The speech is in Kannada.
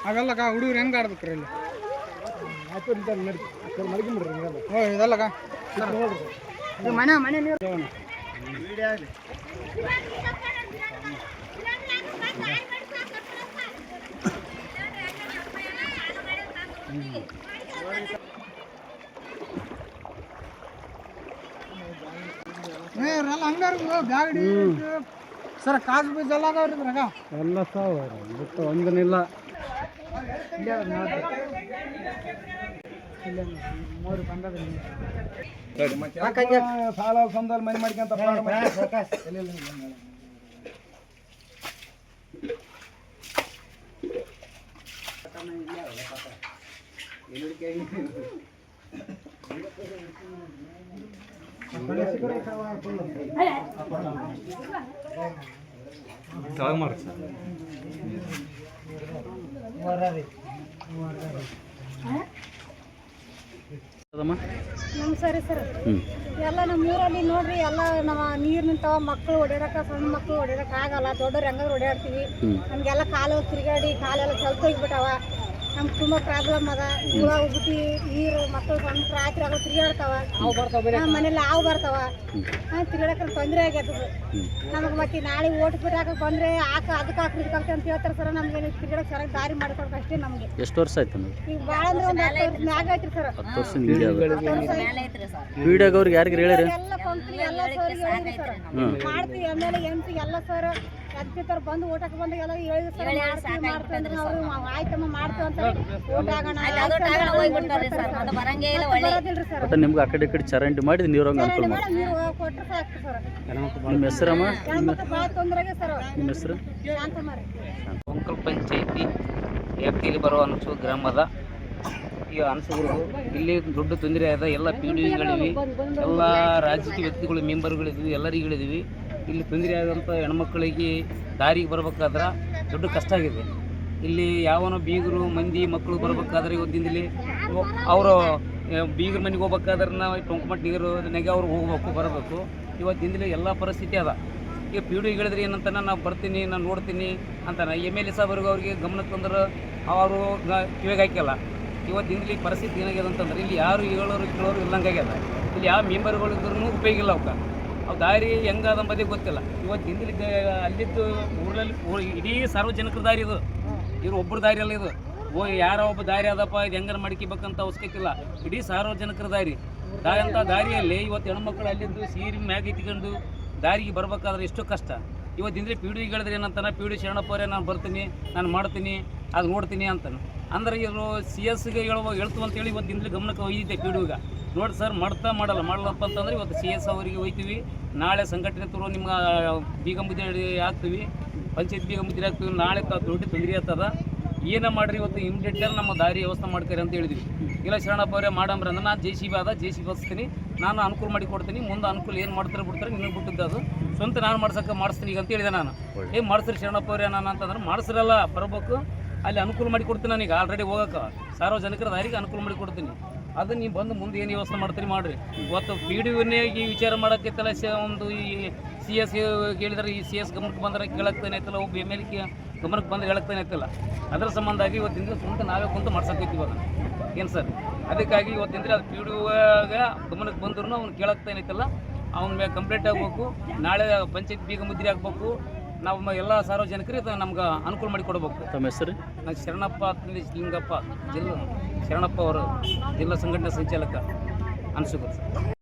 ಆಗಲ್ಲಕ್ಕ ಹುಡುಗರು ಹೆಂಗೆ ಆಡ್ಬೇಕ್ರಿ ಇಲ್ಲಿ ಇದಲ್ಲಕ್ಕ ಮನೆ ಮನೆ ನೀರು ಹಂಗಾರ ಬ್ಯಾಗಡಿ ಸರ್ ಕಾಸು ಬೀಜ ಎಲ್ಲ ಅದಾವ್ರಿ ಇದ್ರಾಗ ಎಲ್ಲ ಸಾವ ಬಿಟ್ಟು ಒಂದನಿಲ್ಲ ಸಾಲ ಸಂದಲ್ಲಿ ಮನೆ ಮಾಡ್ಕೊಂತ ನಮಸ್ಕಾರ ಸರ್ ಎಲ್ಲ ನಮ್ಮ ಊರಲ್ಲಿ ನೋಡ್ರಿ ಎಲ್ಲ ನಮ್ಮ ನೀರು ನಿಂತಾವ ಮಕ್ಕಳು ಹೊಡ್ಯಾಡಕ ಸಣ್ಣ ಮಕ್ಕಳು ಹೊಡ್ಯಾಡಕ ಆಗಲ್ಲ ದೊಡ್ಡವ್ರು ಹೆಂಗಾದ್ರು ಹೊಡ್ಯಾಡ್ತೀವಿ ನಮಗೆಲ್ಲ ಕಾಲು ತಿರುಗಾಡಿ ಕಾಲೆಲ್ಲ ಸ್ವಲ್ಪ ಹೋಗ್ಬಿಟ್ಟಾವ ನಮ್ಗೆ ತುಂಬ ಪ್ರಾಬ್ಲಮ್ ಅದ ಹುಳ ಉಗ್ಬಿಟ್ಟು ನೀರು ಮಕ್ಕಳು ಸಣ್ಣ ರಾತ್ರಿ ಆಗೋ ತಿರುಗಾಡ್ತಾವ ಮನೇಲಿ ಹಾವು ಬರ್ತಾವ ತಿರುಗಾಡಕ್ಕೆ ತೊಂದರೆ ಆಗ್ಯದ ನಮಗೆ ಮತ್ತೆ ನಾಳೆ ಓಟ್ ಬಿಡಾಕ ಬಂದ್ರೆ ಅದಕ್ಕೆ ಹಾಕ್ರಿ ಇದಕ್ಕೆ ಅಂತ ಹೇಳ್ತಾರೆ ಸರ್ ನಮ್ಗೆ ತಿರುಗಾಡಕ್ಕೆ ಸರಿಯಾಗಿ ದಾರಿ ಮಾಡಿಕೊಡ್ಬೇಕು ಅಷ್ಟೇ ನಮಗೆ. ಎಷ್ಟು ವರ್ಷ ಆಯ್ತು ಈಗ ಭಾಳ ಅಂದ್ರೆ ಒಂದು 10 ವರ್ಷ ಮ್ಯಾಗ ಐತ್ರಿ ಸರ್. 10 ವರ್ಷ ವಿಡಿಯೋಗೆ ಅವ್ರಿಗೆ ಯಾರಿಗೆ ಹೇಳಿರಿ ಎಲ್ಲ ಕೊಂತ್ರಿ ಎಲ್ಲ ಸರ್ ಹೇಳಿದ್ರಿ ಸರ್ ಮಾಡ್ತೀವಿ ಆಮೇಲೆ ಎಂಟು ಎಲ್ಲ ಸರ್ ಅದ್ಕಿಂತ ಬಂದು ಓಟಕ್ಕೆ ಬಂದು ಎಲ್ಲ ಹೇಳಿದ್ರು ಸರ್ ಮಾಡ್ತೀವಿ ಅಂದ್ರೆ ಅವರು ಆಯ್ತಮ್ಮ ಮಾಡ್ತೀವಿ ಅಂತ ಓಟ್ ಆಗೋಣ ಬರೋದಿಲ್ರಿ ಸರ್. ಒಟ್ಟು ನಿಮ್ಗೆ ಆ ಕಡೆ ಈ ಕಡೆ ಚರಂಡಿ ಮಾಡಿ ನೀರು ಅನುಕೂಲ ಮಾಡಿ ನೀರು ಕೊಟ್ಟರೆ ಸಾಕು ಸರ್. ನಿಮ್ಮ ಹೆಸರಮ್ಮ ಭಾಳ ತೊಂದರೆಗೆ ಸರ್. ನಿಮ್ಮ ಹೆಸರು ಶಾಂತಮಾರಿ ಕೊಂಕಲ್ ಪಂಚಾಯಿತಿ ವ್ಯಾಪ್ತಿಯಲ್ಲಿ ಬರುವ ಅನಸು ಗ್ರಾಮದ ಈ ಅನಸುಗಳು ಇಲ್ಲಿ ದೊಡ್ಡ ತೊಂದರೆ ಆದ ಎಲ್ಲ PDOಗಳಿವೆ, ಎಲ್ಲ ರಾಜಕೀಯ ವ್ಯಕ್ತಿಗಳು ಮೆಂಬರ್ಗಳಿದ್ದೀವಿ, ಎಲ್ಲರಿಗಳಿದ್ದೀವಿ. ಇಲ್ಲಿ ತೊಂದರೆ ಆದಂಥ ಹೆಣ್ಮಕ್ಳಿಗೆ ದಾರಿಗೆ ಬರ್ಬೇಕಾದ್ರೆ ದೊಡ್ಡ ಕಷ್ಟ ಆಗಿದೆ. ಇಲ್ಲಿ ಯಾವನೋ ಬೀಗರು ಮಂದಿ ಮಕ್ಕಳು ಬರ್ಬೇಕಾದ್ರೆ ಇವತ್ತಿಂದಲೇ ಅವರು ಬೀಗರ ಮನೆಗೆ ಹೋಗ್ಬೇಕಾದ್ರೆ ನಾವು ಟೊಂಕಮಟ್ಟ ನೀರು ನೆಗೆ ಅವ್ರು ಹೋಗ್ಬೇಕು ಬರಬೇಕು. ಇವತ್ತಿಂದಲೇ ಎಲ್ಲ ಪರಿಸ್ಥಿತಿ ಅದ. ಈಗ PDOಗಳಿದ್ರೆ ಏನಂತಾನೆ ನಾವು ಬರ್ತೀನಿ ನಾನು ನೋಡ್ತೀನಿ ಅಂತಾನೆ. MLA ಸಾಹೇಬ್ರಿಗೆ ಅವ್ರಿಗೆ ಗಮನಕ್ಕೆ ತಂದ್ರೆ ಅವರು ಕಿವಿಗೆ ಹಾಕಿಲ್ಲ. ಇವತ್ತಿಂದಲೇ ಪರಿಸ್ಥಿತಿ ಏನಾಗ್ಯದ ಅಂತಂದ್ರೆ ಇಲ್ಲಿ ಯಾರು ಹೇಳೋರು ಕೇಳೋರು ಇಲ್ಲಂಗಾಗ್ಯದ. ಇಲ್ಲಿ ಯಾವ ಮೆಂಬರ್ಗಳು ಇದ್ರೂ ಉಪಯೋಗ ಇಲ್ಲ ಅವಕ್ಕೆ. ಅವು ದಾರಿ ಹೆಂಗಾದ ಬಗ್ಗೆ ಗೊತ್ತಿಲ್ಲ. ಇವತ್ತಿಂದಲೇ ಅಲ್ಲಿದ್ದು ಊರಲ್ಲಿ ಇಡೀ ಸಾರ್ವಜನಿಕರ ದಾರಿ ಇದು, ಇವರು ಒಬ್ಬರ ದಾರಿ ಅಲ್ಲ ಇದು. ಯಾರೋ ಒಬ್ಬ ದಾರಿ ಅದಪ್ಪ ಇದು ಹೆಂಗಾರ ಮಾಡ್ಕೋಬೇಕಂತ ಅವಶ್ಯಕತೆ ಇಲ್ಲ. ಇಡೀ ಸಾರ್ವಜನಿಕರ ದಾರಿ ಅಂತ ದಾರಿಯಲ್ಲಿ ಇವತ್ತು ಹೆಣ್ಮಕ್ಳು ಅಲ್ಲಿದ್ದು ಸೀರೆ ಮ್ಯಾಗ ಇಟ್ಕೊಂಡು ದಾರಿಗೆ ಬರ್ಬೇಕಾದ್ರೆ ಎಷ್ಟು ಕಷ್ಟ. ಇವತ್ತಿಂದರೆ PDOಗಳಿದ್ರೆ ಏನಂತಾನೆ PDO ಶರಣಪ್ಪವರೇ ನಾನು ಬರ್ತೀನಿ ನಾನು ಮಾಡ್ತೀನಿ ಅದು ನೋಡ್ತೀನಿ ಅಂತಾನೆ. ಅಂದ್ರೆ ಇವರು CS ಹೇಳ್ತು ಅಂತೇಳಿ ಇವತ್ತಿಂದಲೇ ಗಮನಕ್ಕೆ ಒಯ್ದಿದ್ದೆ PDOಗೆ. ನೋಡಿ ಸರ್ ಮಾಡಲ್ಲಪ್ಪ ಅಂತಂದ್ರೆ ಇವತ್ತು CS ಅವರಿಗೆ ಒಯ್ತೀವಿ. ನಾಳೆ ಸಂಘಟನೆ ತರೋ ನಿಮ್ಗೆ ಬೀಗ ಮುದ್ದೆ ಹಾಕ್ತೀವಿ, ಪಂಚಾಯತ್ ಬೀಗ ಮುದ್ದೆ ಹಾಕ್ತೀವಿ. ನಾಳೆ ದೊಡ್ಡ ತೊಂದರೆ ಆಗ್ತದ. ಏನೇ ಮಾಡಿರಿ ಇವತ್ತು ಇಮಿಡಿಯೇಟ್ಲಿ ನಮ್ಮ ದಾರಿ ವ್ಯವಸ್ಥೆ ಮಾಡ್ತೀರಿ ಅಂತ ಹೇಳಿದ್ವಿ. ಇಲ್ಲ ಶರಣಪ್ಪ ಅವರೇ ಮಾಡಂಬ್ರೆ ಅಂದ್ರೆ ನಾನು JCB ಬಸ್ತೀನಿ, ನಾನು ಅನುಕೂಲ ಮಾಡಿ ಕೊಡ್ತೀನಿ. ಮುಂದೆ ಅನುಕೂಲ ಏನು ಮಾಡ್ತಾರೆ ಬಿಡ್ತಾರೆ ನಿಮಗೆ ಬಿಟ್ಟಿದ್ದು ಅದು. ಸ್ವಂತ ನಾನು ಮಾಡಿಸ್ತೀನಿ ಈಗ ಅಂತ ಹೇಳಿದೆ ನಾನು. ಮಾಡಿಸ್ರಿ ಶರಣಪ್ಪ ಅವರೇ ನಾನು ಅಂತಂದ್ರೆ ಮಾಡಿಸ್ರಲ್ಲ ಬರಬೇಕು, ಅಲ್ಲಿ ಅನುಕೂಲ ಮಾಡಿ ಕೊಡ್ತೀನಿ. ನಾನೀಗ ಆಲ್ರೆಡಿ ಹೋಗೋಕೆ ಸಾರ್ವಜನಿಕರ ದಾರಿಗೆ ಅನುಕೂಲ ಮಾಡಿ ಕೊಡ್ತೀನಿ. ಅದನ್ನು ನೀವು ಬಂದು ಮುಂದೆ ಏನು ವ್ಯವಸ್ಥೆ ಮಾಡ್ತೀರಿ ಮಾಡಿರಿ. ಇವತ್ತು PDOನೇ ಈ ವಿಚಾರ ಮಾಡೋಕ್ಕೈತಲ್ಲ. ಒಂದು ಈ CS ಹೇಳಿದ್ರೆ ಈ CS ಗಮನಕ್ಕೆ ಬಂದರೆ ಕೇಳಕ್ತಾನೆ ಐತಲ್ಲ, ಒಬ್ಬ MLA ಗಮನಕ್ಕೆ ಬಂದರೆ ಹೇಳಕ್ತಾನೆ ಐತಲ್ಲ. ಅದರ ಸಂಬಂಧಾಗಿ ಇವತ್ತಿಂದ ಸ್ವಂತ ನಾವೇ ಕುಂತು ಮಾಡ್ಸೋಕೈತಿವಿ ಅದನ್ನು ಏನು ಸರ್. ಅದಕ್ಕಾಗಿ ಇವತ್ತಿಂದರೆ ಅದು PDOಗೆ ಗಮನಕ್ಕೆ ಬಂದ್ರು ಅವ್ನು ಕೇಳಕ್ತಾನೆ ಐತಲ್ಲ, ಅವನ ಮೇಲೆ ಕಂಪ್ಲೇಂಟ್ ಆಗಬೇಕು. ನಾಳೆ ಪಂಚಾಯತ್ ಬೀಗ ಮುದ್ರೆ ಹಾಕ್ಬೇಕು. ನಾವು ಎಲ್ಲ ಸಾರ್ವಜನಿಕರಿಗೆ ನಮ್ಗೆ ಅನುಕೂಲ ಮಾಡಿ ಕೊಡಬೇಕು. ತಮ್ಮ ಹೆಸರು? ನಾನು ಶರಣಪ್ಪ ಲಿಂಗಪ್ಪ, ಶರಣಪ್ಪ ಅವರು ಜಿಲ್ಲಾ ಸಂಘಟನಾ ಸಂಚಾಲಕ ಅನ್ಸುತ್ತೆ.